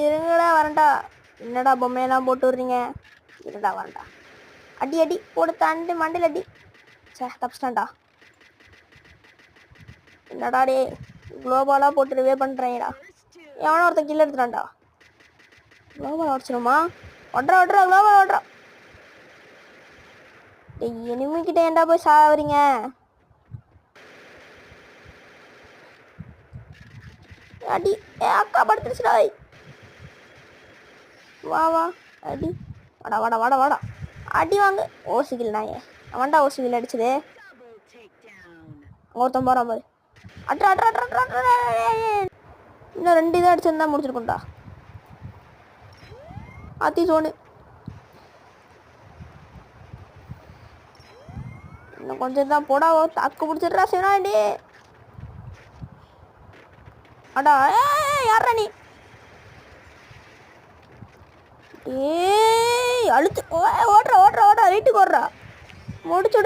இருங்கடா வரண்டா. என்னடா பொம்மையெல்லாம் போட்டு விடுறீங்க? இருடா வரண்டா. அடி அடி போட்டு தாண்டி மண்டில் அடி. சே தப்பிச்சிட்டான்டா. என்னடா டே குளோபாலாக போட்டு ரிவே பண்ணுறீங்கடா. எவனோ ஒருத்தன் கில் எடுத்துட்டான்டா. குளோபால் உடச்சிடுமா? ஒட்றா குளோபால் ஓடுறா. இனிமிக்கிட்ட ஏன்டா போய் சாவறீங்க? அடி அக்கா படுத்துருச்சுடா. வா வா அடி. வாடா அடி வாங்க. ஓசிக்கில் நாயே அவன்டா ஓசிக்கில் அடிச்சது. ஒருத்தன் போகிறான் பாரு. அட்ரா இன்னும் 2 இதாக அடிச்சிருந்தா முடிச்சிருக்கோண்டா. ஆத்தி சோனு இன்னும் கொஞ்சம் தான் போடா. தாக்கு பிடிச்சிட்றா சிவனாண்டி. அடா யாரா நீ? அழுத்து ஓடுறா வீட்டுக்கு ஓடுறா. முடிச்சுடு.